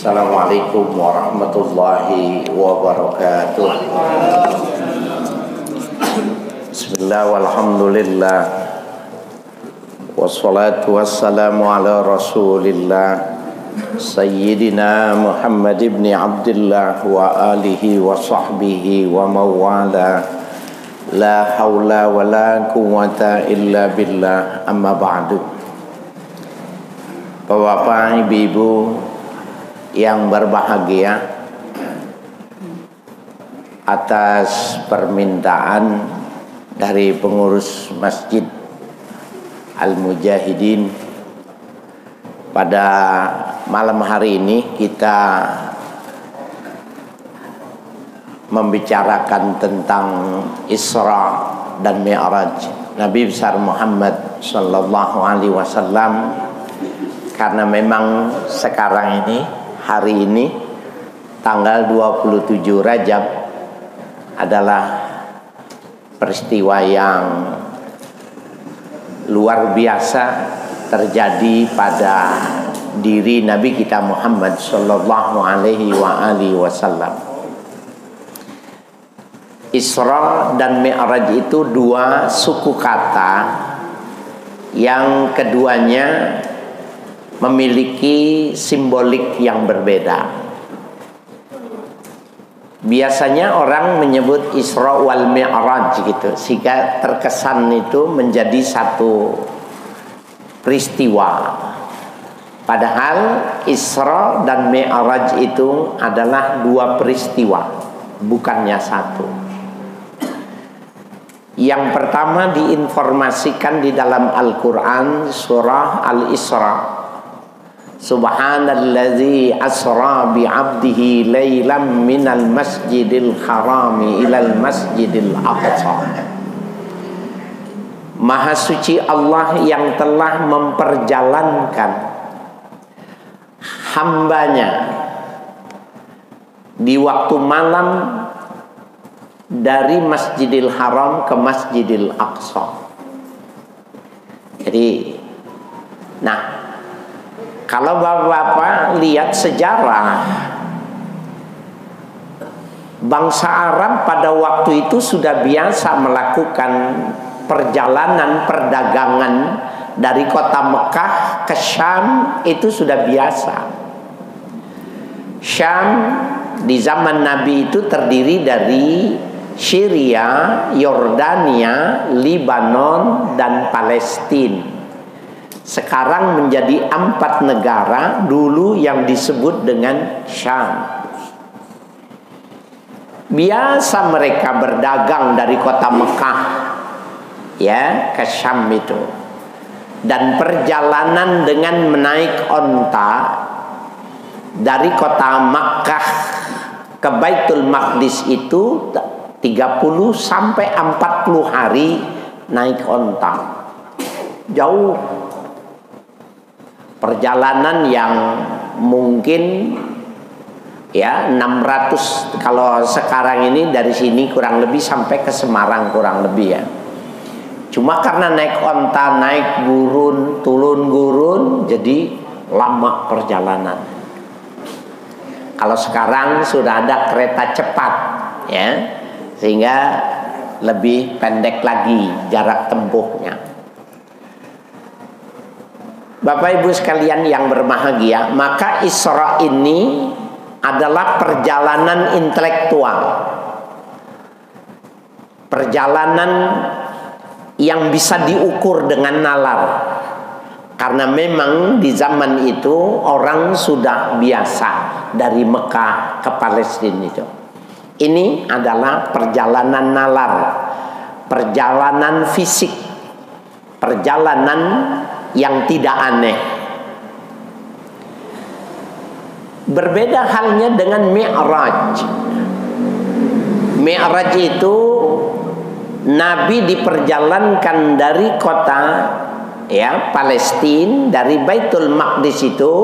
Assalamualaikum warahmatullahi wabarakatuh. Bismillah walhamdulillah, wassalatu wassalamu ala rasulillah Sayyidina Muhammad ibn Abdullah wa alihi wa sahbihi wa mawala. La hawla wa la quwwata illa billah, amma ba'du. Bapak, ibu-ibu yang berbahagia, atas permintaan dari pengurus Masjid Al-Mujahidin, pada malam hari ini kita membicarakan tentang Isra dan Mi'raj Nabi besar Muhammad sallallahu alaihi wasallam, karena memang sekarang ini, hari ini tanggal 27 Rajab adalah peristiwa yang luar biasa terjadi pada diri Nabi kita Muhammad sallallahu alaihi wasallam. Isra dan Mi'raj itu dua suku kata yang keduanya memiliki simbolik yang berbeda. Biasanya orang menyebut Isra wal Mi'raj gitu, sehingga terkesan itu menjadi satu peristiwa. Padahal Isra dan Mi'raj itu adalah dua peristiwa, bukannya satu. Yang pertama diinformasikan di dalam Al-Quran surah Al-Isra. Subhanalladzi asra bi'abdihi laylam minal masjidil harami ilal masjidil aqsa. Maha suci Allah yang telah memperjalankan hambanya di waktu malam dari Masjidil Haram ke Masjidil Aqsa. Jadi, kalau bapak-bapak lihat sejarah, bangsa Arab pada waktu itu sudah biasa melakukan perjalanan perdagangan dari kota Mekah ke Syam, itu sudah biasa. Syam di zaman Nabi itu terdiri dari Syria, Yordania, Lebanon, dan Palestina. Sekarang menjadi 4 negara dulu yang disebut dengan Syam. Biasa mereka berdagang dari kota Mekah ya ke Syam itu. Dan perjalanan dengan menaik onta dari kota Makkah ke Baitul Maqdis itu 30 sampai 40 hari naik onta. Jauh. Perjalanan yang mungkin ya 600, kalau sekarang ini dari sini kurang lebih sampai ke Semarang kurang lebih ya. Cuma karena naik onta, naik gurun, turun gurun, jadi lama perjalanan. Kalau sekarang sudah ada kereta cepat ya, sehingga lebih pendek lagi jarak tempuhnya. Bapak Ibu sekalian yang berbahagia, maka Isra ini adalah perjalanan intelektual, perjalanan yang bisa diukur dengan nalar. Karena memang di zaman itu orang sudah biasa dari Mekah ke Palestina itu. Ini adalah perjalanan nalar, perjalanan fisik, perjalanan yang tidak aneh. Berbeda halnya dengan Mi'raj. Mi'raj itu Nabi diperjalankan dari kota ya Palestina, dari Baitul Maqdis itu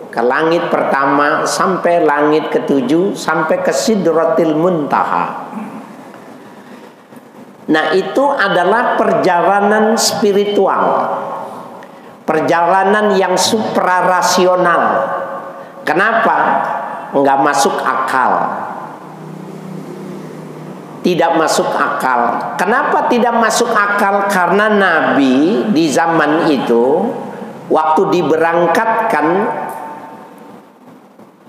ke langit pertama sampai langit ketujuh, sampai ke Sidratil Muntaha. Nah, itu adalah perjalanan spiritual, perjalanan yang suprarasional, Kenapa? Enggak masuk akal. Tidak masuk akal. Kenapa tidak masuk akal? Karena Nabi di zaman itu waktu diberangkatkan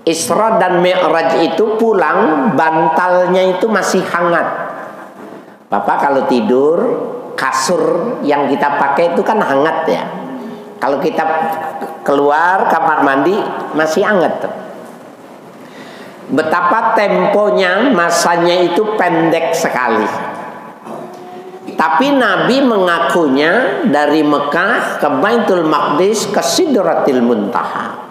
Isra dan Mi'raj itu pulang, bantalnya itu masih hangat. Bapak kalau tidur, kasur yang kita pakai itu kan hangat ya. Kalau kita keluar kamar mandi masih hangat tuh. Betapa temponya, masanya itu pendek sekali. Tapi Nabi mengakunya dari Mekah ke Baitul Maqdis ke Sidratil Muntaha.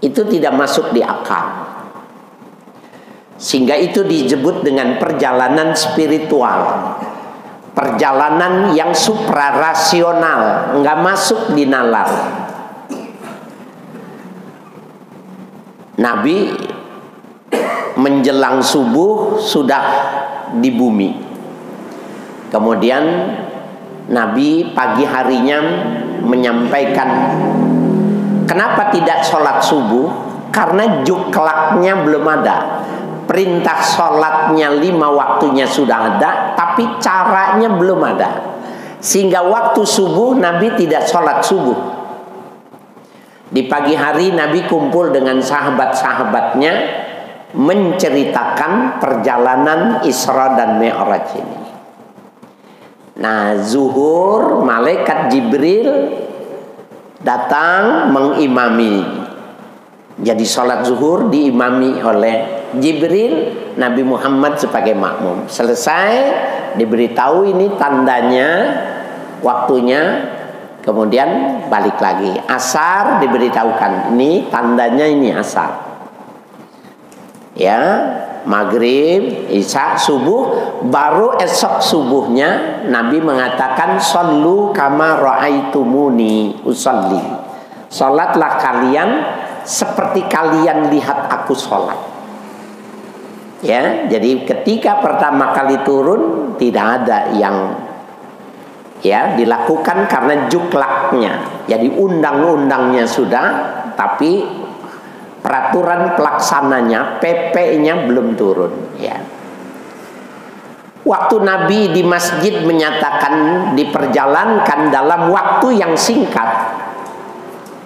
Itu tidak masuk di akal. Sehingga itu disebut dengan perjalanan spiritual. Perjalanan yang suprarasional, nggak masuk di nalar. Nabi menjelang subuh sudah di bumi. Kemudian Nabi pagi harinya menyampaikan, kenapa tidak sholat subuh? Karena juklaknya belum ada. Perintah sholatnya 5 waktunya sudah ada, tapi caranya belum ada. Sehingga waktu subuh Nabi tidak sholat subuh. Di pagi hari Nabi kumpul dengan sahabat-sahabatnya menceritakan perjalanan Isra dan Mi'raj ini. Nah, zuhur malaikat Jibril datang mengimami. Jadi sholat zuhur diimami oleh Jibril, Nabi Muhammad sebagai makmum. Selesai, diberitahu ini tandanya, waktunya, kemudian balik lagi. Asar diberitahukan, ini tandanya, ini asar. Ya, maghrib, isya, subuh. Baru esok subuhnya Nabi mengatakan, sallu kama ra'aitumuni usalli. Salatlah kalian seperti kalian lihat aku sholat. Ya, jadi ketika pertama kali turun tidak ada yang ya dilakukan karena juklaknya. Jadi undang-undangnya sudah, tapi peraturan pelaksananya, PP-nya belum turun. Ya. Waktu Nabi di masjid menyatakan diperjalankan dalam waktu yang singkat,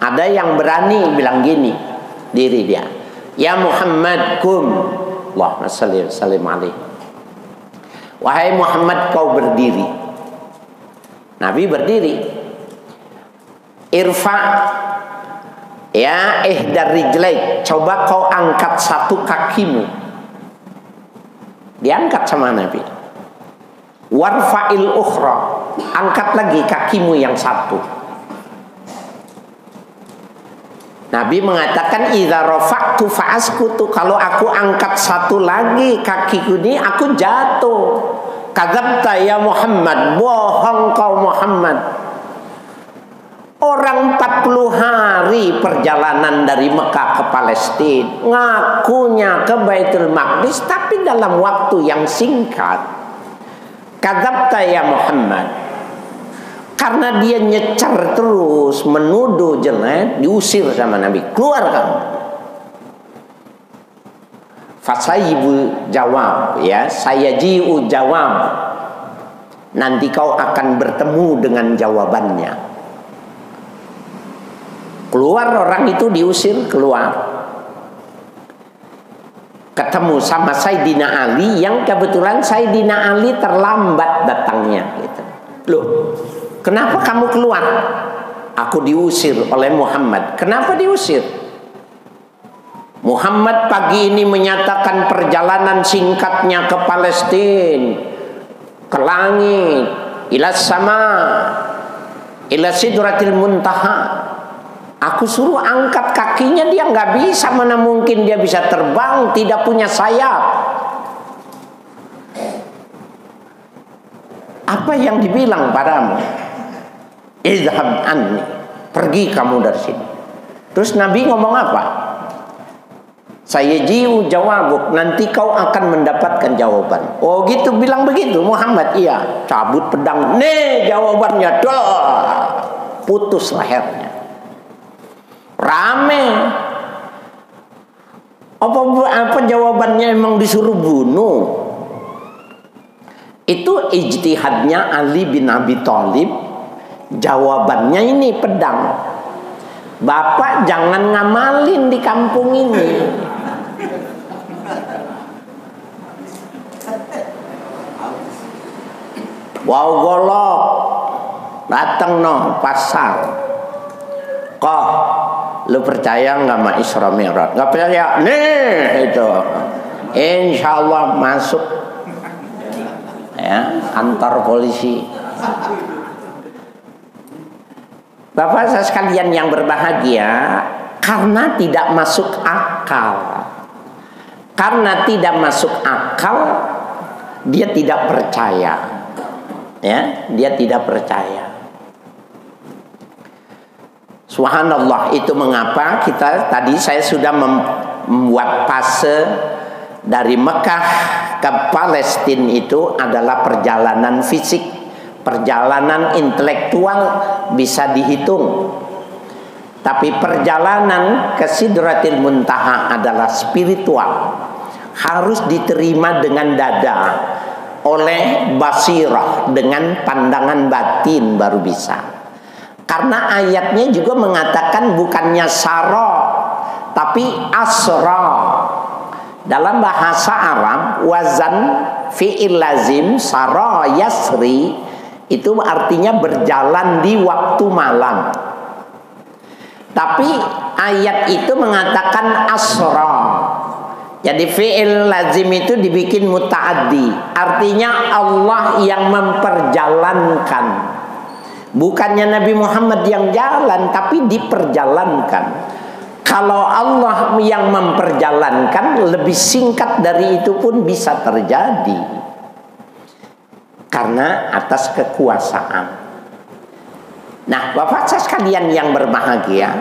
ada yang berani bilang gini, diri dia, ya Muhammad kum, Allahumma salli wa sallim alaihi. Wahai Muhammad, kau berdiri. Nabi berdiri. Irfa ya ihdar rijlaik, coba kau angkat satu kakimu. Diangkat sama Nabi. Warfa'il ukhra, angkat lagi kakimu yang satu. Nabi mengatakan idza rafa'tu fa'askutu, kalau aku angkat satu lagi kakiku ini aku jatuh. Kadzabta ya Muhammad, bohong kau Muhammad. Orang 40 hari perjalanan dari Mekah ke Palestina, ngakunya ke Baitul Maqdis, tapi dalam waktu yang singkat. Kadzabta ya Muhammad. Karena dia nyecer terus, menuduh jelek, diusir sama Nabi. Keluar kamu. Fasayibu jawab, ya, saya jiu jawab. Nanti kau akan bertemu dengan jawabannya. Keluar orang itu, diusir keluar. Ketemu sama Sayyidina Ali, yang kebetulan Sayyidina Ali terlambat datangnya. Gitu. Loh, kenapa kamu keluar? Aku diusir oleh Muhammad. Kenapa diusir? Muhammad pagi ini menyatakan perjalanan singkatnya ke Palestina, ke langit, ila sama, ila sidratil muntaha. Aku suruh angkat kakinya, dia nggak bisa. Mana mungkin dia bisa terbang, tidak punya sayap. Apa yang dibilang padamu? Izhab anni, pergi kamu dari sini. Terus Nabi ngomong apa? Saya jiu jawabuk, nanti kau akan mendapatkan jawaban. Oh gitu, bilang begitu Muhammad. Iya, cabut pedang. Nih jawabannya, putus lehernya. Rame. Apa jawabannya emang disuruh bunuh? Itu ijtihadnya Ali bin Abi Thalib. Jawabannya ini pedang. Bapak jangan ngamalin di kampung ini. Wow golok datang no pasar. Kok lu percaya nggak sama Isra Mi'raj? Nggak percaya? Nih itu, insya Allah masuk ya kantor polisi. Bapak saya sekalian yang berbahagia, karena tidak masuk akal. Karena tidak masuk akal, dia tidak percaya. Ya, dia tidak percaya. Subhanallah, itu mengapa tadi saya sudah membuat fase dari Mekah ke Palestina itu adalah perjalanan fisik, perjalanan intelektual bisa dihitung. Tapi perjalanan ke Sidratil Muntaha adalah spiritual, harus diterima dengan dada, oleh basirah, dengan pandangan batin baru bisa. Karena ayatnya juga mengatakan bukannya sara, tapi asra. Dalam bahasa Arab, wazan fi'il lazim sara yasri itu artinya berjalan di waktu malam. Tapi ayat itu mengatakan asra. Jadi fi'il lazim itu dibikin muta'addi. Artinya Allah yang memperjalankan. Bukannya Nabi Muhammad yang jalan, tapi diperjalankan. Kalau Allah yang memperjalankan, lebih singkat dari itu pun bisa terjadi. Karena atas kekuasaan. Nah, Bapak sekalian yang berbahagia,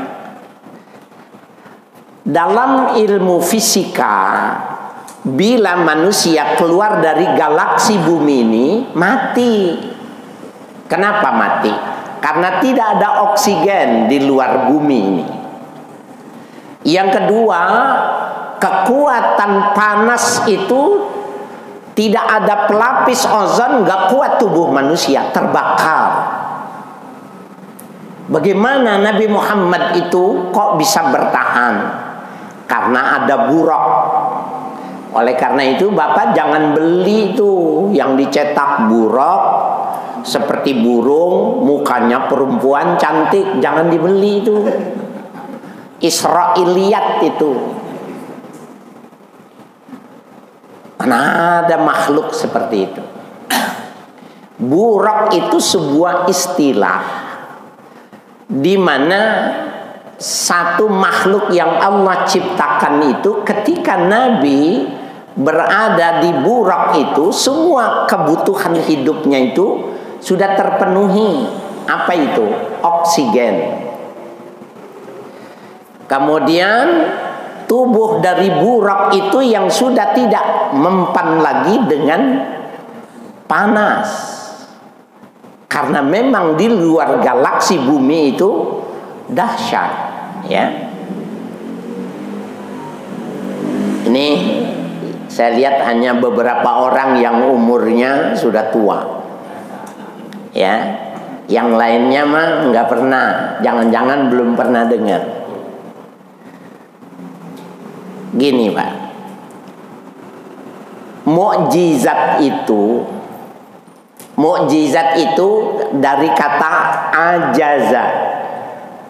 dalam ilmu fisika, bila manusia keluar dari galaksi bumi ini, mati. Kenapa mati? Karena tidak ada oksigen di luar bumi ini. Yang kedua, kekuatan panas itu tidak ada pelapis ozon, gak kuat tubuh manusia, terbakar. Bagaimana Nabi Muhammad itu kok bisa bertahan? Karena ada buraq. Oleh karena itu Bapak jangan beli itu yang dicetak buraq seperti burung, mukanya perempuan cantik, jangan dibeli itu. Israiliyat itu. Mana ada makhluk seperti itu. Buraq itu sebuah istilah di mana satu makhluk yang Allah ciptakan itu, ketika Nabi berada di buraq itu, semua kebutuhan hidupnya itu sudah terpenuhi. Apa itu? Oksigen. Kemudian tubuh dari buraq itu yang sudah tidak mempan lagi dengan panas. Karena memang di luar galaksi bumi itu dahsyat, ya. Ini saya lihat hanya beberapa orang yang umurnya sudah tua. Ya, yang lainnya mah nggak pernah, jangan-jangan belum pernah dengar. Gini Pak, mukjizat itu dari kata ajaza,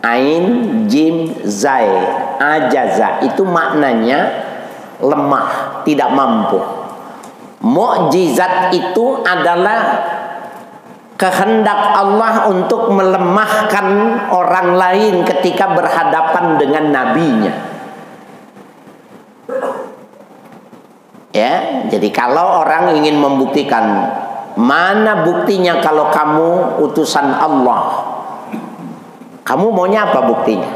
ain jim zai, ajaza itu maknanya lemah, tidak mampu. Mukjizat itu adalah kehendak Allah untuk melemahkan orang lain ketika berhadapan dengan nabinya. Ya, jadi kalau orang ingin membuktikan, mana buktinya kalau kamu utusan Allah, kamu maunya apa buktinya?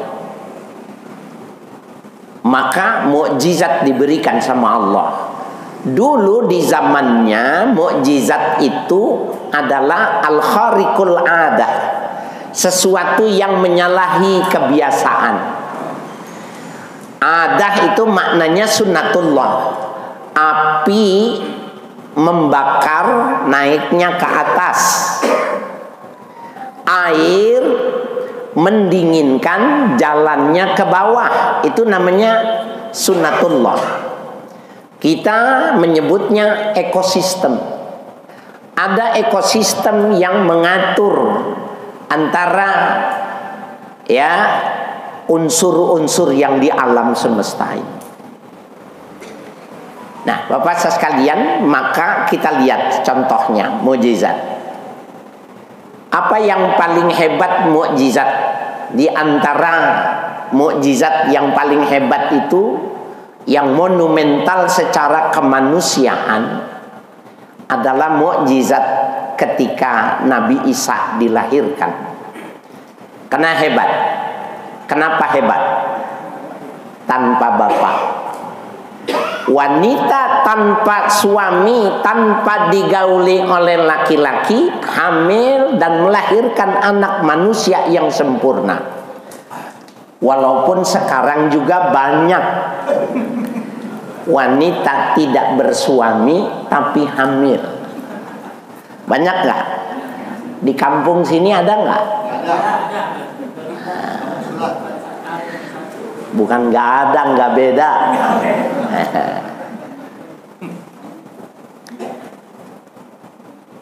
Maka mukjizat diberikan sama Allah. Dulu di zamannya mukjizat itu adalah al-khariqul adah, sesuatu yang menyalahi kebiasaan. Ada Qadadah itu maknanya sunnatullah, api membakar naiknya ke atas, air mendinginkan jalannya ke bawah, itu namanya sunnatullah. Kita menyebutnya ekosistem. Ada ekosistem yang mengatur antara ya unsur-unsur yang di alam semesta ini. Nah, Bapak sekalian, maka kita lihat contohnya mukjizat. Apa yang paling hebat mukjizat? Di antara mukjizat yang paling hebat itu, yang monumental secara kemanusiaan, adalah mukjizat ketika Nabi Isa dilahirkan. Karena hebat. Kenapa hebat? Tanpa bapak. Wanita tanpa suami, tanpa digauli oleh laki-laki, hamil dan melahirkan anak manusia yang sempurna. Walaupun sekarang juga banyak wanita tidak bersuami tapi hamil. Banyak nggak? Di kampung sini ada nggak? Bukan nggak ada, nggak beda.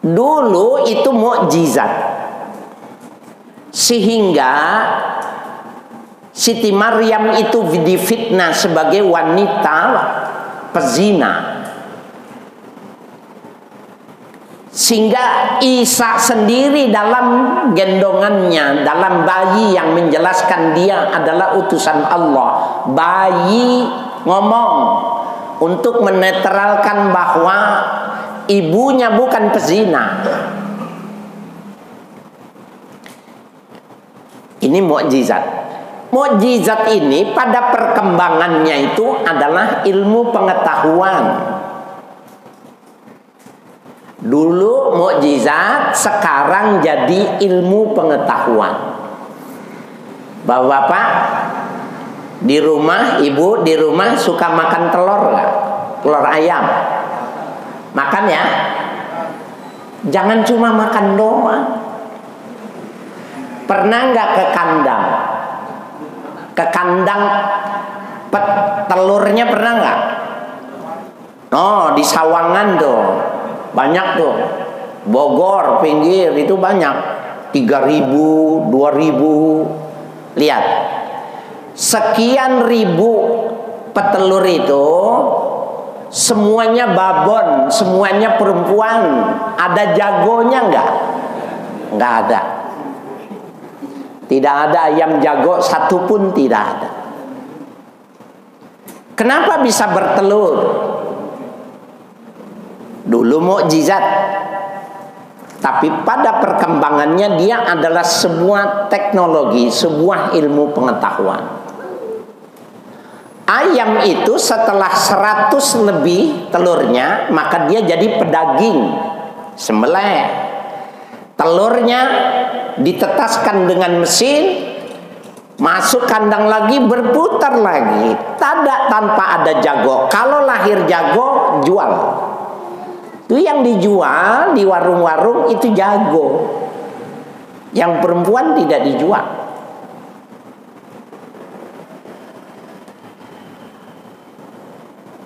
Dulu itu mukjizat, sehingga Siti Maryam itu difitnah sebagai wanita pezina, sehingga Isa sendiri dalam gendongannya, dalam bayi yang menjelaskan dia adalah utusan Allah, bayi ngomong untuk menetralkan bahwa ibunya bukan pezina. Ini mukjizat. Mukjizat ini pada perkembangannya itu adalah ilmu pengetahuan. Dulu mukjizat, sekarang jadi ilmu pengetahuan. Bapak-bapak di rumah, ibu di rumah suka makan telur nggak? Telur ayam. Makan ya. Jangan cuma makan doang. Pernah nggak ke kandang? Ke kandang telurnya pernah nggak? Oh, di Sawangan tuh banyak tuh. Bogor pinggir itu banyak. 3.000, 2.000. Lihat, sekian ribu petelur itu semuanya babon, semuanya perempuan. Ada jagonya nggak? Nggak ada. Tidak ada ayam jago satu pun, tidak ada. Kenapa bisa bertelur? Dulu mukjizat, tapi pada perkembangannya dia adalah sebuah teknologi, sebuah ilmu pengetahuan. Ayam itu setelah 100 lebih telurnya, maka dia jadi pedaging, sembelih. Telurnya ditetaskan dengan mesin, masuk kandang lagi, berputar lagi. Tidak tanpa ada jago. Kalau lahir jago, jual. Itu yang dijual di warung-warung itu jago. Yang perempuan tidak dijual.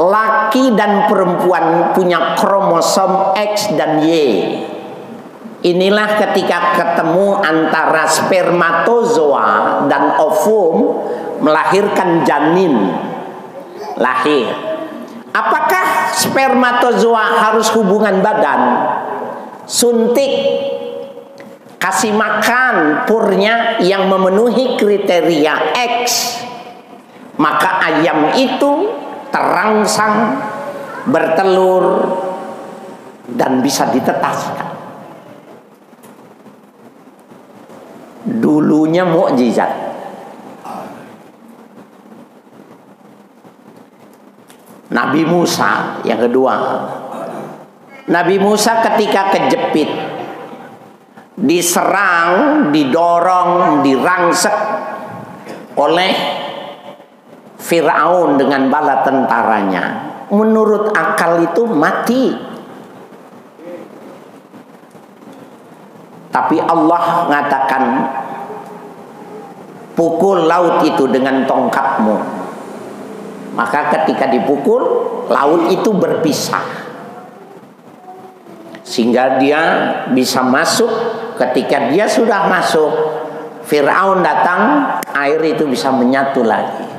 Laki dan perempuan punya kromosom X dan Y. Inilah ketika ketemu antara spermatozoa dan ovum melahirkan janin, lahir. Apakah spermatozoa harus hubungan badan? Suntik, kasih makan purnya yang memenuhi kriteria X, maka ayam itu terangsang, bertelur, dan bisa ditetaskan. Dulunya mukjizat. Nabi Musa yang kedua. Nabi Musa ketika kejepit, diserang, didorong, dirangsek oleh Fir'aun dengan bala tentaranya, menurut akal itu mati. Tapi Allah mengatakan, pukul laut itu dengan tongkatmu. Maka ketika dipukul, laut itu berpisah, sehingga dia bisa masuk. Ketika dia sudah masuk, Fir'aun datang, air itu bisa menyatu lagi.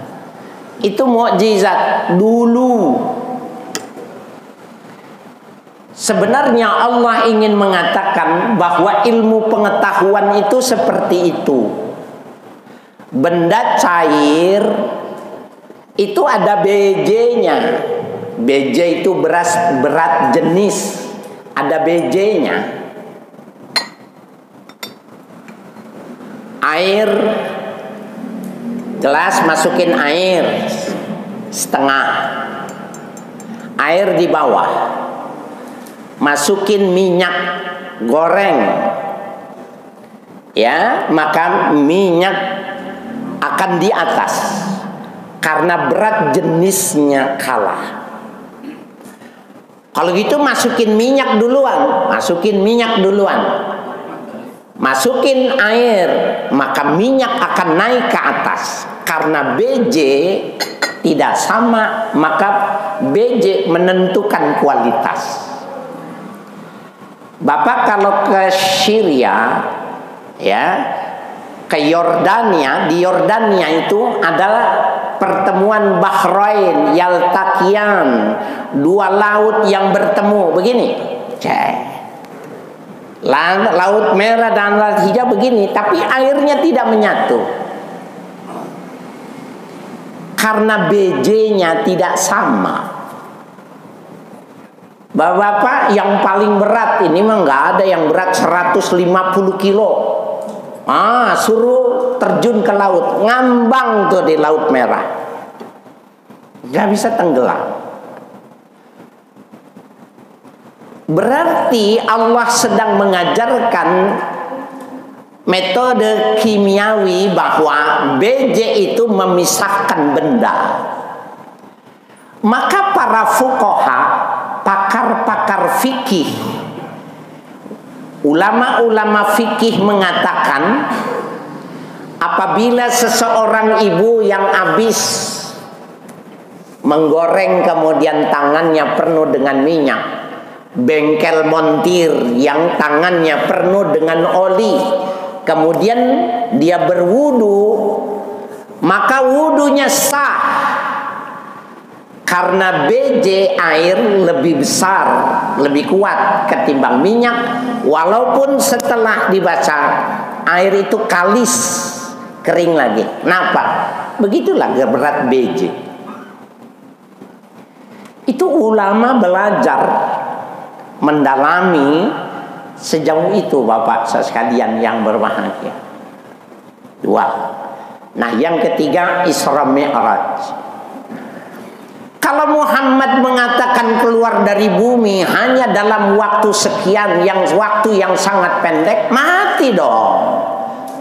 Itu mukjizat dulu. Sebenarnya Allah ingin mengatakan bahwa ilmu pengetahuan itu seperti itu. Benda cair itu ada BJ-nya. BJ itu berat jenis, ada BJ-nya. Air, gelas masukin air setengah, air di bawah, masukin minyak goreng, ya, maka minyak akan di atas karena berat jenisnya kalah. Kalau gitu masukin minyak duluan, masukin air, maka minyak akan naik ke atas. Karena BJ tidak sama, maka BJ menentukan kualitas. Bapak kalau ke Syria, ya, ke Yordania, di Yordania itu adalah pertemuan Bahrain, Yaltaqiyan, dua laut yang bertemu begini. Laut merah dan laut hijau begini, tapi airnya tidak menyatu karena BJ-nya tidak sama. Bapak-bapak, yang paling berat ini mah nggak ada yang berat 150 kilo. Suruh terjun ke laut, ngambang tuh di Laut Merah, nggak bisa tenggelam. Berarti Allah sedang mengajarkan metode kimiawi bahwa BJ itu memisahkan benda. Maka para fuqaha, pakar-pakar fikih, ulama-ulama fikih mengatakan, apabila seseorang ibu yang habis menggoreng kemudian tangannya penuh dengan minyak, bengkel montir yang tangannya penuh dengan oli, kemudian dia berwudu, maka wudunya sah karena BJ air lebih besar, lebih kuat ketimbang minyak, walaupun setelah dibaca air itu kalis, kering lagi. Kenapa? Begitulah berat BJ. Itu ulama belajar mendalami sejauh itu, Bapak sekalian yang berbahagia. Dua. Nah, yang ketiga, Isra Mi'raj. Kalau Muhammad mengatakan keluar dari bumi hanya dalam waktu sekian, waktu yang sangat pendek, mati dong,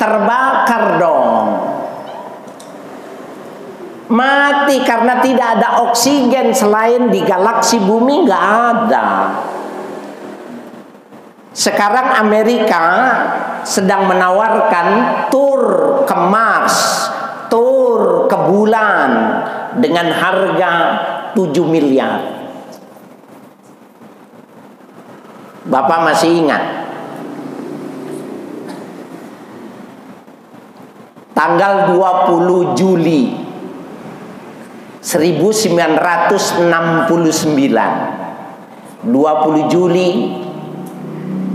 terbakar dong, mati karena tidak ada oksigen selain di galaksi bumi, nggak ada. Sekarang Amerika sedang menawarkan tur ke Mars, tur ke bulan dengan harga 7 miliar. Bapak masih ingat tanggal 20 Juli 1969, 20 Juli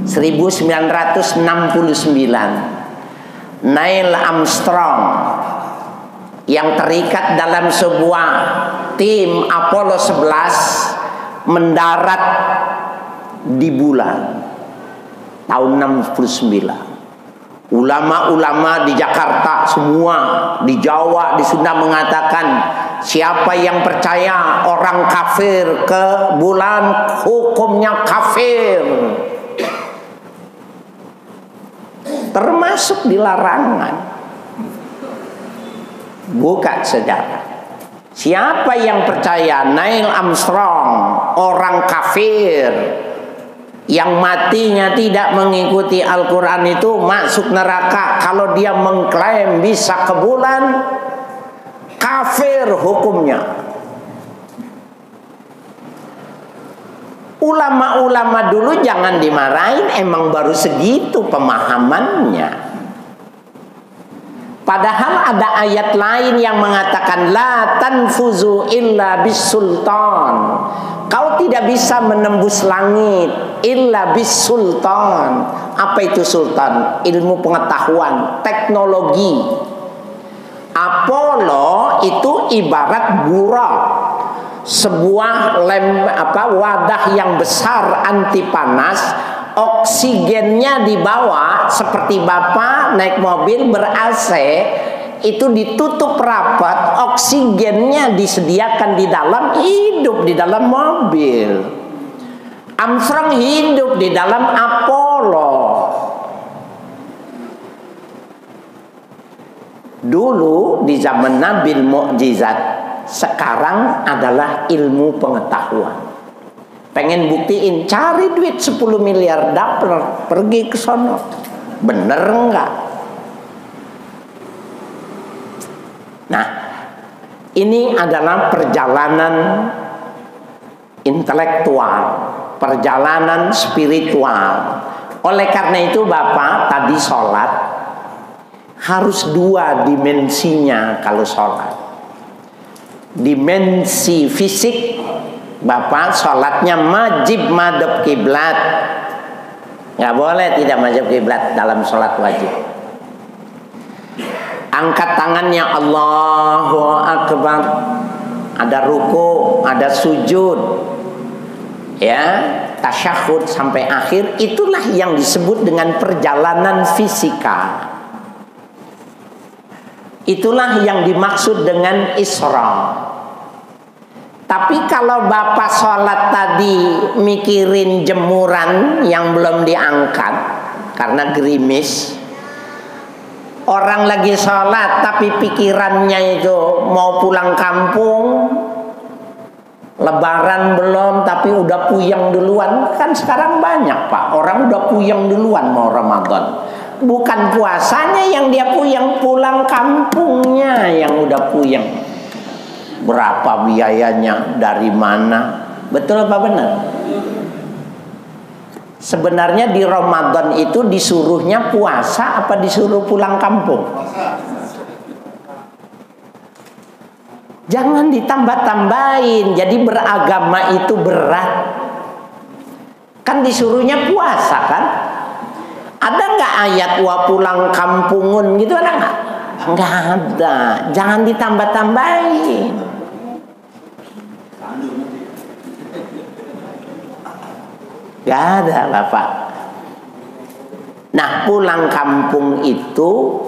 1969, Neil Armstrong yang terikat dalam sebuah tim Apollo 11 mendarat di bulan tahun 69. Ulama-ulama di Jakarta semua, di Jawa, di Sunda mengatakan, siapa yang percaya orang kafir ke bulan hukumnya kafir, termasuk di larangan. Buka sejarah. Siapa yang percaya Neil Armstrong, orang kafir yang matinya tidak mengikuti Al-Quran itu masuk neraka. Kalau dia mengklaim bisa ke bulan, kafir hukumnya. Ulama-ulama dulu jangan dimarahin, emang baru segitu pemahamannya. Padahal ada ayat lain yang mengatakan la tanfuzu illa bisultan. Kau tidak bisa menembus langit illa bisultan. Apa itu sultan? Ilmu pengetahuan, teknologi. Apollo itu ibarat burak, sebuah wadah yang besar anti panas. Oksigennya dibawa seperti Bapak naik mobil ber-AC, itu ditutup rapat, oksigennya disediakan di dalam, hidup di dalam mobil. Armstrong hidup di dalam Apollo. Dulu di zaman Nabi mukjizat, sekarang adalah ilmu pengetahuan. Pengen buktiin, cari duit 10 miliar dapat, pergi ke sono. Bener enggak? Nah, ini adalah perjalanan intelektual, perjalanan spiritual. Oleh karena itu Bapak tadi sholat harus 2 dimensinya kalau sholat. Dimensi fisik, Bapak sholatnya wajib madhab kiblat, nggak boleh tidak madhab kiblat dalam sholat wajib. Angkat tangannya Allahu Akbar, ada ruku, ada sujud, ya, tasyahud sampai akhir. Itulah yang disebut dengan perjalanan fisika. Itulah yang dimaksud dengan Isra. Tapi kalau Bapak sholat tadi mikirin jemuran yang belum diangkat karena gerimis, orang lagi sholat tapi pikirannya itu mau pulang kampung, lebaran belum tapi udah puyeng duluan. Kan sekarang banyak Pak, orang udah puyeng duluan mau Ramadan. Bukan puasanya yang dia puyeng, pulang kampungnya yang udah puyeng. Berapa biayanya, dari mana? Betul apa benar? Sebenarnya di Ramadan itu disuruhnya puasa apa disuruh pulang kampung? Jangan ditambah-tambahin. Jadi beragama itu berat. Kan disuruhnya puasa kan? Ada nggak ayat wa pulang kampungun gitu, ada nggak? Nggak ada. Jangan ditambah-tambahin. Gak ada Bapak. Nah, pulang kampung itu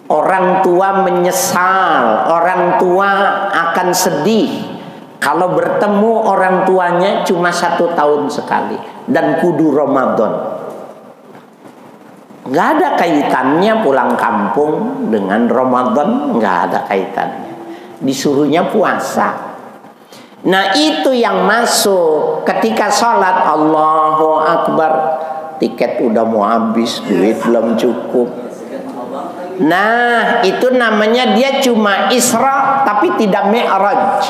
orang tua menyesal, orang tua akan sedih kalau bertemu orang tuanya cuma 1 tahun sekali dan kudu Ramadan. Gak ada kaitannya pulang kampung dengan Ramadan, gak ada kaitannya. Disuruhnya puasa. Nah itu yang masuk ketika sholat Allahu Akbar, tiket udah mau habis, duit belum cukup. Nah itu namanya dia cuma Isra tapi tidak Mi'raj.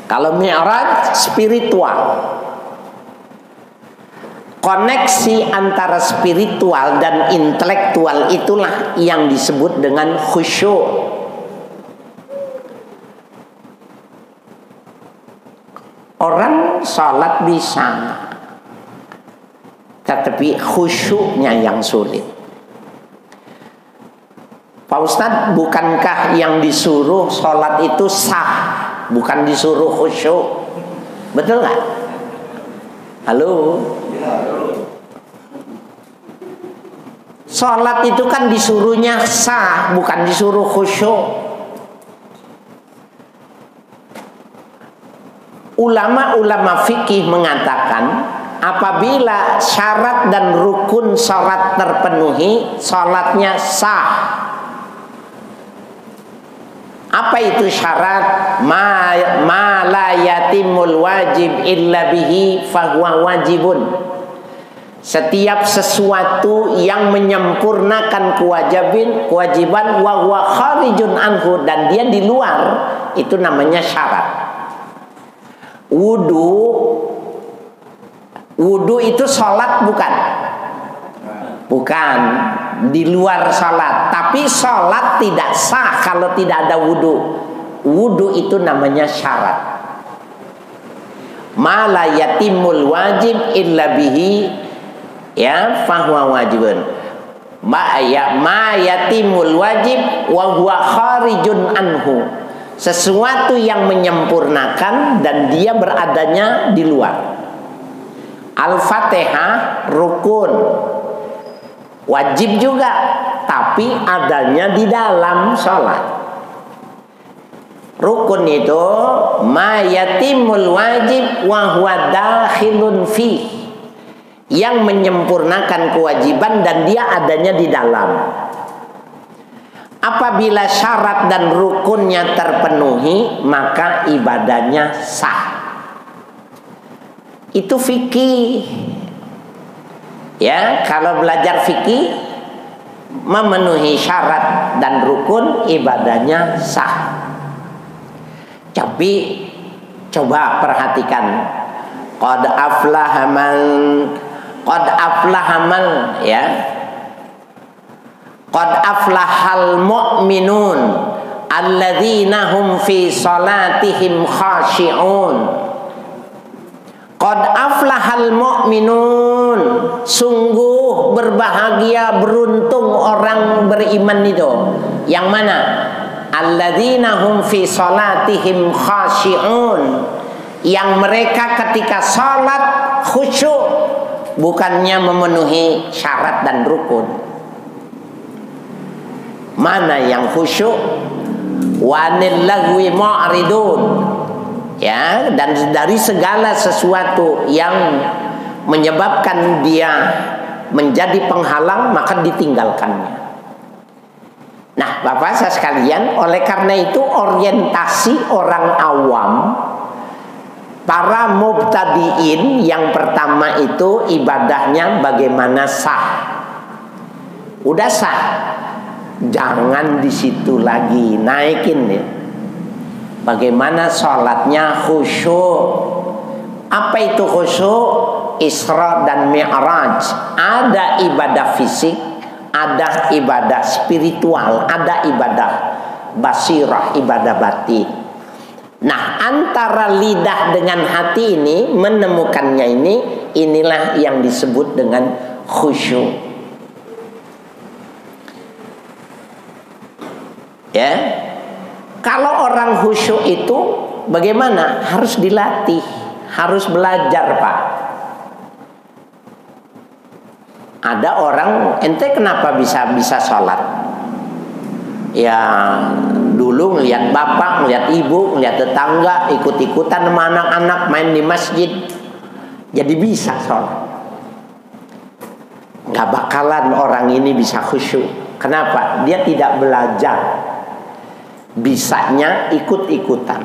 Kalau Mi'raj spiritual, koneksi antara spiritual dan intelektual itulah yang disebut dengan khusyuk. Orang sholat bisa, tetapi khusyuknya yang sulit. Pak Ustadz, bukankah yang disuruh sholat itu sah, bukan disuruh khusyuk? Betul nggak? Halo? Sholat itu kan disuruhnya sah, bukan disuruh khusyuk. Ulama-ulama fikih mengatakan apabila syarat dan rukun sholat terpenuhi, sholatnya sah. Apa itu syarat? Ma la yatimul wajib illa bihi fahuwa wajibun. Setiap sesuatu yang menyempurnakan kewajiban wa huwa kharijun anhu, dan dia di luar, itu namanya syarat. Wudu itu sholat bukan? Bukan, di luar sholat. Tapi sholat tidak sah kalau tidak ada wudu. Wudu itu namanya syarat. Ma la yatimul wajib illa bihi, ya, fahuwa wajibun. Ma yatimul wajib wa huwa kharijun anhu. Sesuatu yang menyempurnakan dan dia beradanya di luar. Al-Fatihah rukun, wajib juga, tapi adanya di dalam sholat. Rukun itu ma yatimul wajib wa huwa dakhilun fi, yang menyempurnakan kewajiban dan dia adanya di dalam. Apabila syarat dan rukunnya terpenuhi, maka ibadahnya sah. Itu fikih. Ya, kalau belajar fikih, memenuhi syarat dan rukun, ibadahnya sah. Tapi coba perhatikan, qad aflaha man, ya, qad aflahal mu'minun alladzina hum fi salatihim khashi'un. Qad aflahal mu'minun, sungguh berbahagia, beruntung orang beriman itu. Yang mana? Alladzina hum fi salatihim khashi'un, yang mereka ketika salat khusyuk, bukannya memenuhi syarat dan rukun. Mana yang khusyuk? Wanil lagwi mu'ridun, ya, dan dari segala sesuatu yang menyebabkan dia menjadi penghalang, maka ditinggalkannya. Nah, Bapak saya sekalian, oleh karena itu orientasi orang awam, para mubtadiin, yang pertama itu ibadahnya bagaimana sah. Udah sah, jangan di situ lagi, naikin ya. Bagaimana sholatnya khusyuk. Apa itu khusyuk? Isra dan Mi'raj. Ada ibadah fisik, ada ibadah spiritual, ada ibadah basirah, ibadah batin. Nah, antara lidah dengan hati ini, menemukannya inilah yang disebut dengan khusyuk. Ya, kalau orang khusyuk itu bagaimana? Harus dilatih, harus belajar, Pak. Ada orang, ente kenapa bisa sholat? Ya, dulu ngelihat bapak, ngelihat ibu, ngelihat tetangga, ikut-ikutan sama anak-anak main di masjid, jadi bisa sholat. Gak bakalan orang ini bisa khusyuk. Kenapa? Dia tidak belajar. Bisanya ikut-ikutan.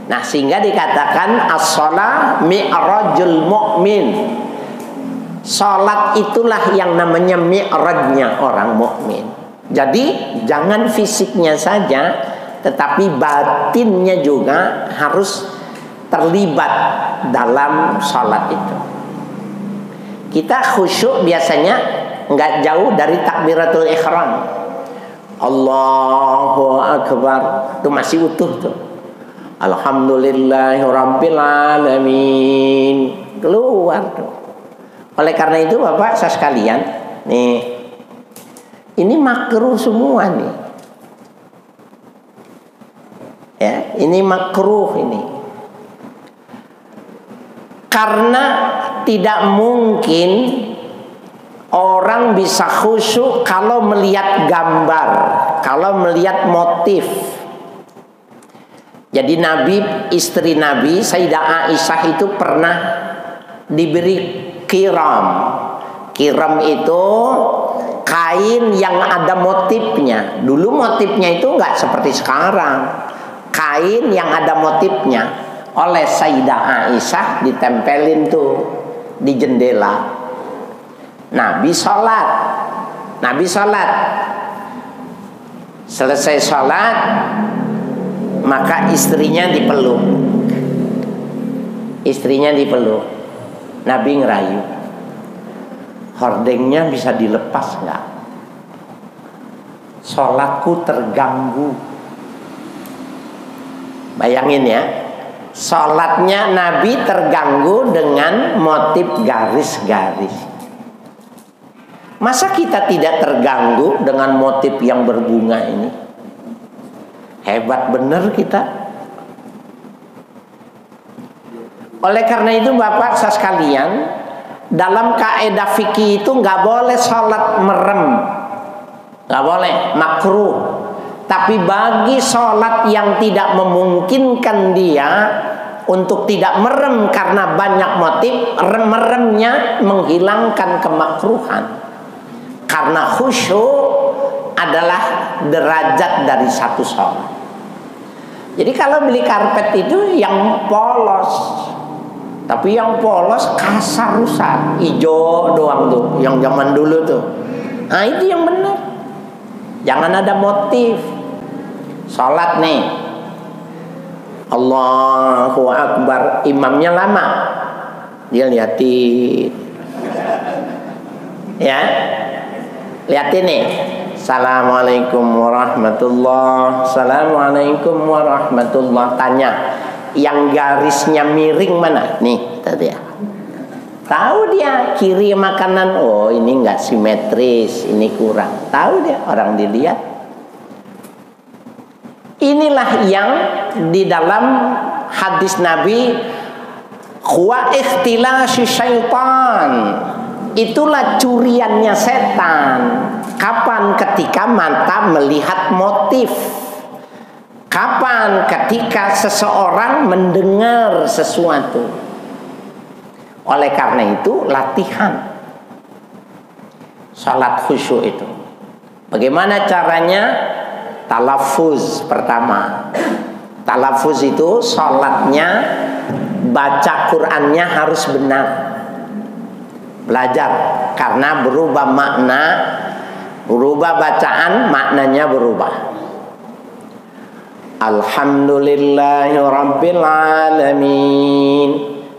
Nah, sehingga dikatakan as-shalah mi'rajul mu'min. Salat itulah yang namanya mi'rajnya orang mukmin. Jadi jangan fisiknya saja, tetapi batinnya juga harus terlibat dalam salat itu. Kita khusyuk biasanya nggak jauh dari takbiratul ihram. Allahu Akbar, itu masih utuh tuh. Alhamdulillahirabbil alamin, keluar tuh. Oleh karena itu Bapak saya sekalian, nih, ini makruh semua nih. Ya, ini makruh ini. Karena tidak mungkin orang bisa khusyuk kalau melihat gambar, kalau melihat motif. Jadi Nabi, istri Nabi Sayyidah Aisyah itu pernah diberi kiram. Kiram itu kain yang ada motifnya. Dulu motifnya itu nggak seperti sekarang. Kain yang ada motifnya oleh Sayyidah Aisyah ditempelin tuh di jendela. Nabi sholat. Selesai sholat, maka istrinya dipeluk. Nabi ngerayu, hordengnya bisa dilepas nggak? Sholatku terganggu. Bayangin ya, sholatnya Nabi terganggu dengan motif garis-garis. Masa kita tidak terganggu dengan motif yang berbunga ini? Hebat bener kita. Oleh karena itu Bapak sekalian, dalam kaidah fikih itu nggak boleh sholat merem, nggak boleh, makruh. Tapi bagi sholat yang tidak memungkinkan dia untuk tidak merem karena banyak motif, meremnya menghilangkan kemakruhan. Karena khusyuk adalah derajat dari satu sholat. Jadi kalau beli karpet itu yang polos, tapi yang polos kasar rusak, hijau doang tuh, yang zaman dulu tuh. Nah itu yang benar. Jangan ada motif. Sholat nih, Allahu Akbar, imamnya lama, dia liatin, ya, liatin nih. Assalamualaikum warahmatullah. Assalamualaikum warahmatullah. Tanya, yang garisnya miring mana? Nih, tadi ya. Tahu dia kiri makanan. Oh, ini nggak simetris, ini kurang. Tahu dia, orang dilihat. Inilah yang di dalam hadis Nabi, huwa ikhtilasy syaitan. Itulah curiannya setan. Kapan? Ketika mata melihat motif. Kapan? Ketika seseorang mendengar sesuatu. Oleh karena itu latihan salat khusyuk itu. Bagaimana caranya? Talaffuz pertama. Talaffuz itu salatnya, baca Qur'annya harus benar. Belajar, karena berubah makna, berubah bacaan, maknanya berubah. Alhamdulillahi Rabbil Alamin.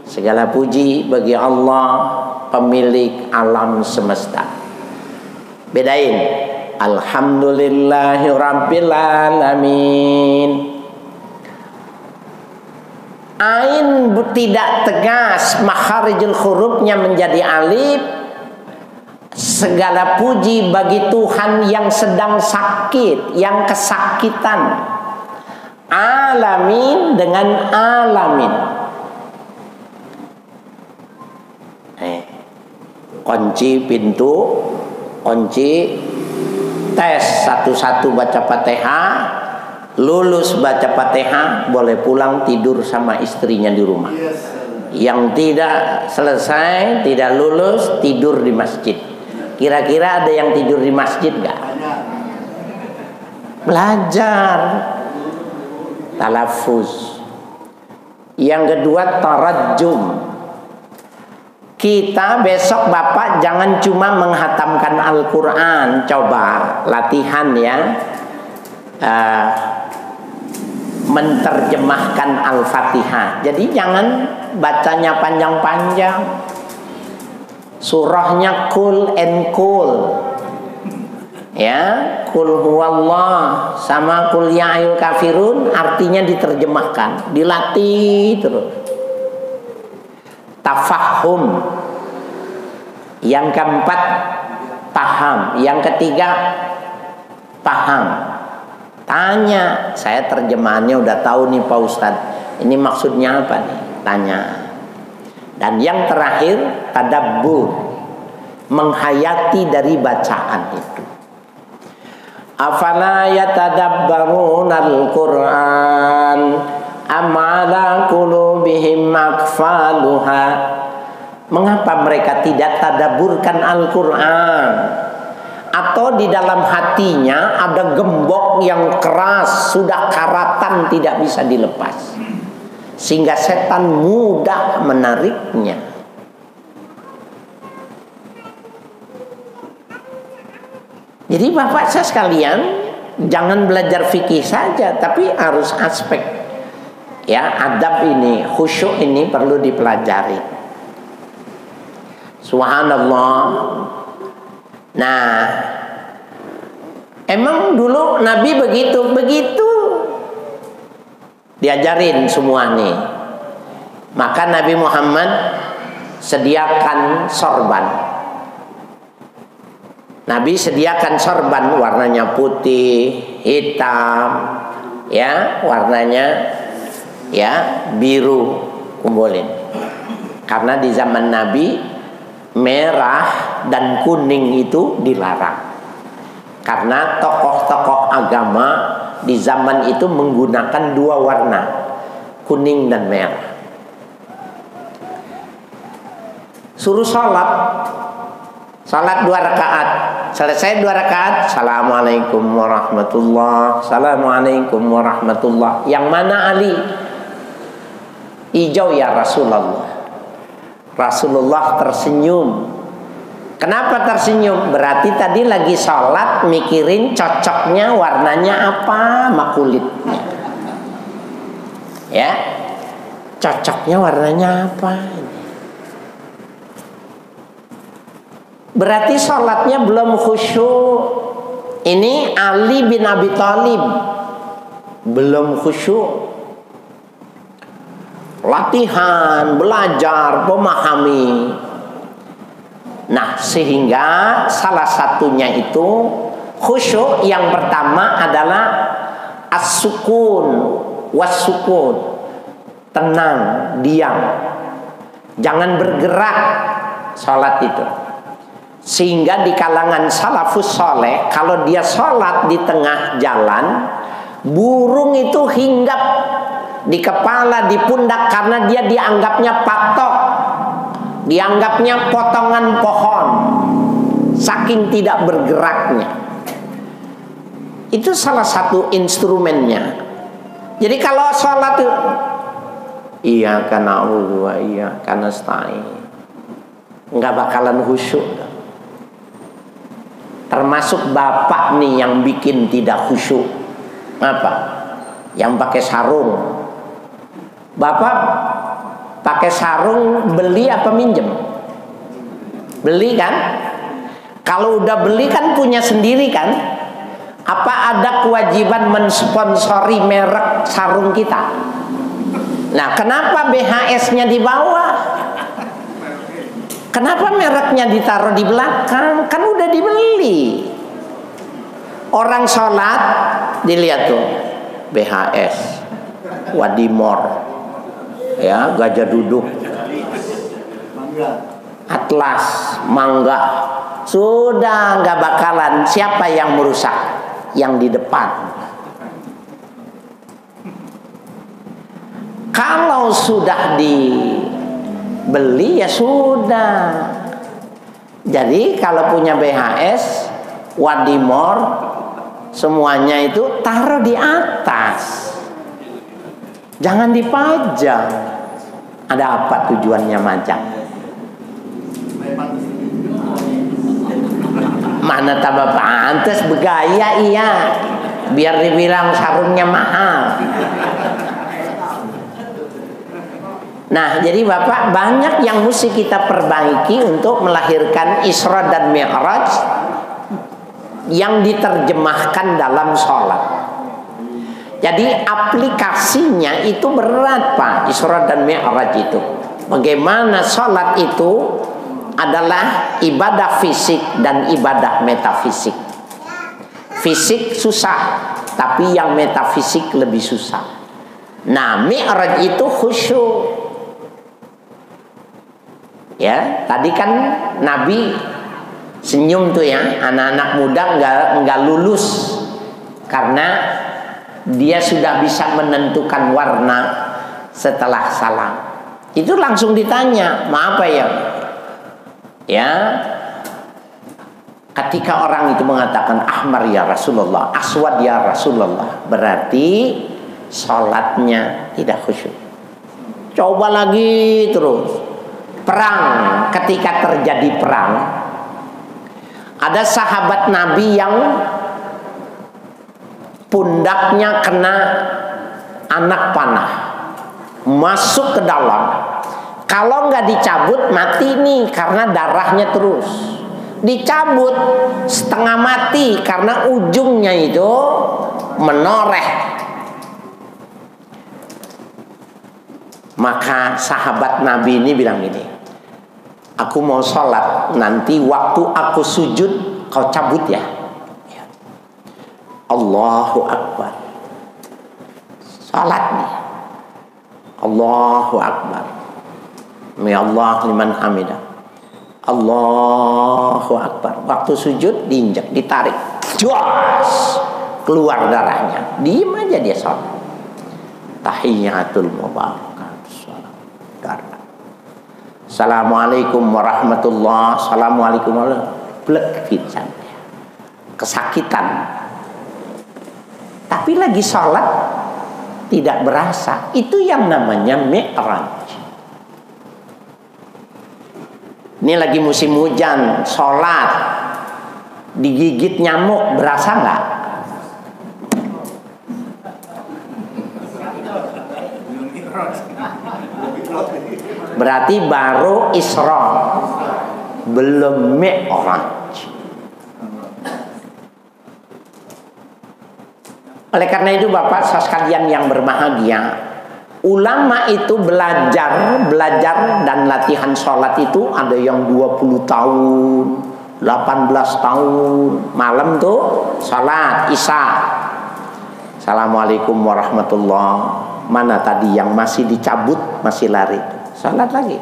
Segala puji bagi Allah, pemilik alam semesta. Bedain. Alhamdulillahi Rabbil Alamin. Ain tidak tegas, makharijul hurufnya menjadi alif. Segala puji bagi Tuhan yang sedang sakit, yang kesakitan. Alamin dengan alamin. Kunci pintu, kunci tes satu-satu baca Fatihah. Lulus baca Fatihah, boleh pulang tidur sama istrinya di rumah. Yang tidak selesai, tidak lulus, tidur di masjid. Kira-kira ada yang tidur di masjid gak? Belajar talaffuz. Yang kedua tarajjum. Kita besok Bapak jangan cuma menghatamkan Al-Quran. Coba latihan ya, menterjemahkan Al-Fatihah. Jadi jangan bacanya panjang-panjang. Surahnya kul and kul, ya, kul huwallah sama kul ya ayyuhal kafirun, artinya diterjemahkan, dilatih terus. Tafahum. Yang keempat paham. Yang ketiga paham. Tanya, saya terjemahannya udah tahu nih Pak Ustadz, ini maksudnya apa nih? Tanya. Dan yang terakhir tadabbur, menghayati dari bacaan itu. Afala yatadabbarunal Qur'an am ala qulubihim akfaluha. Mengapa mereka tidak tadabburkan Al-Quran? atau di dalam hatinya ada gembok yang keras, sudah karatan tidak bisa dilepas, sehingga setan mudah menariknya. Jadi bapak saya sekalian, jangan belajar fikih saja, tapi harus aspek ya adab ini, khusyuk ini perlu dipelajari. Subhanallah. Nah, emang dulu Nabi begitu diajarin semua nih. Maka Nabi Muhammad sediakan sorban. Nabi sediakan sorban warnanya putih, hitam, ya, warnanya ya biru, kumpulin. Karena di zaman Nabi merah dan kuning itu dilarang. Karena tokoh-tokoh agama di zaman itu menggunakan dua warna, kuning dan merah. Suruh sholat 2 rakaat. Selesai 2 rakaat, Assalamualaikum warahmatullah, Assalamualaikum warahmatullah. Yang mana Ali? Hijau ya Rasulullah. Rasulullah tersenyum. Kenapa tersenyum? Berarti tadi lagi sholat mikirin cocoknya warnanya apa sama kulitnya. Ya, cocoknya warnanya apa? Berarti sholatnya belum khusyuk. Ini Ali bin Abi Thalib belum khusyuk. Latihan, belajar, memahami. Nah, sehingga salah satunya itu khusyuk yang pertama adalah as-sukun was-sukun. Tenang, diam. Jangan bergerak sholat itu. Sehingga di kalangan salafus soleh, kalau dia sholat di tengah jalan, burung itu hinggap di kepala, di pundak, karena dia dianggapnya patok, dianggapnya potongan pohon, saking tidak bergeraknya. Itu salah satu instrumennya. Jadi kalau sholat itu iyyaka na'budu wa iyyaka nasta'in, nggak bakalan khusyuk. Termasuk bapak nih yang bikin tidak khusyuk. Apa? Yang pakai sarung. Bapak pakai sarung beli apa minjem? Beli kan? Kalau udah beli kan punya sendiri kan? Apa ada kewajiban mensponsori merek sarung kita? Nah, kenapa BHS-nya di bawah? Kenapa mereknya ditaruh di belakang? Kan udah dibeli. Orang sholat dilihat tuh BHS, Wadimor, ya, Gajah Duduk, Atlas, Mangga. Sudah nggak bakalan. Siapa yang merusak? Yang di depan. Kalau sudah dibeli ya sudah. Jadi kalau punya BHS, Wadimor, semuanya itu taruh di atas. Jangan dipajang. Ada apa tujuannya majang? Mana tambah pantas bergaya, iya, biar dibilang sarungnya mahal. Nah, jadi Bapak, banyak yang mesti kita perbaiki untuk melahirkan Isra dan Mi'raj yang diterjemahkan dalam sholat. Jadi aplikasinya itu berat, Pak, Isra dan Mi'raj itu. Bagaimana sholat itu adalah ibadah fisik dan ibadah metafisik. Fisik susah, tapi yang metafisik lebih susah. Nah, Mi'raj itu khusyuk. Ya, tadi kan Nabi senyum tuh ya, anak-anak muda nggak lulus karena dia sudah bisa menentukan warna setelah salam. Itu langsung ditanya, maaf ya, ya, Ketika orang itu mengatakan ahmar ya Rasulullah, aswad ya Rasulullah, berarti sholatnya tidak khusyuk. Coba lagi terus. Perang, ketika terjadi perang, ada sahabat Nabi yang pundaknya kena anak panah, masuk ke dalam. Kalau nggak dicabut mati nih karena darahnya terus. Dicabut setengah mati karena ujungnya itu menoreh. Maka sahabat Nabi ini bilang gini, aku mau sholat, nanti waktu aku sujud kau cabut ya. Allahu Akbar. Sholat nih. Allahu Akbar. Ya Allah liman hamidah. Allahu Akbar. Waktu sujud diinjak, ditarik, jos, keluar darahnya. Diem aja dia sholat. Tahiyatul mubarakatuh. Darah. Assalamualaikum warahmatullah. Assalamualaikum warahmatullah. Blek pisan. Kesakitan. Tapi lagi sholat tidak berasa. Itu yang namanya mi'raj. Ini lagi musim hujan, sholat, digigit nyamuk, berasa nggak? Berarti baru Isra, belum mi'raj. Oleh karena itu Bapak sekalian yang berbahagia, ulama itu belajar dan latihan sholat itu ada yang 20 tahun, 18 tahun. Malam tuh sholat Isya. Assalamualaikum warahmatullah. Mana tadi yang masih dicabut, masih lari. Sholat lagi.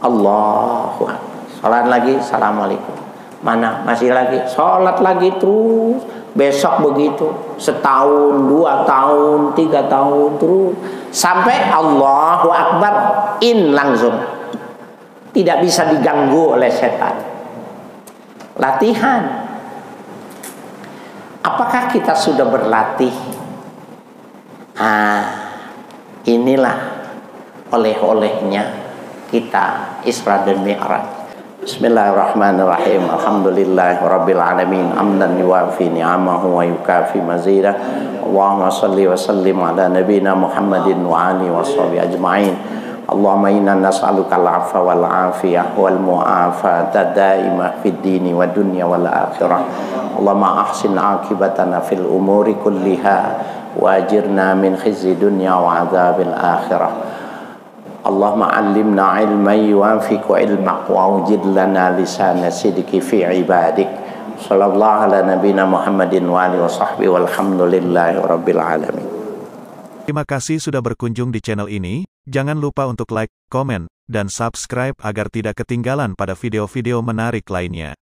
Allahu Akbar. Sholat lagi. Assalamualaikum. Mana masih lagi. Sholat lagi terus. Besok begitu, setahun, 2 tahun, 3 tahun terus sampai Allahu Akbar in langsung, tidak bisa diganggu oleh setan. Latihan. Apakah kita sudah berlatih? Inilah oleh-olehnya kita Isra dan Mi'raj. Bismillahirrahmanirrahim. Alhamdulillahirabbil alamin. Hamdan yuwafi ni'amahu wa yukafi mazidah. Allahumma shalli wa sallim ala nabiyyina Muhammadin wa alihi washabihi ajma'in. Allahumma inna nas'aluka al-'afwa wal 'afiyah wal mu'afata daimah fid dini wad dunya wal akhirah. Allahumma ahsin 'aqibatana fil umuri kulliha wa ajirna min khizyi dunya wa 'adzabil akhirah. Allahumma 'allimna 'ilman yuwafiqu 'ilmak wa awjid lana lisana sidqi fi ibadik. Sallallahu ala nabiyyina Muhammadin wa alihi wa sahbihi walhamdulillahi rabbil alamin. Terima kasih sudah berkunjung di channel ini. Jangan lupa untuk like, komen, dan subscribe agar tidak ketinggalan pada video-video menarik lainnya.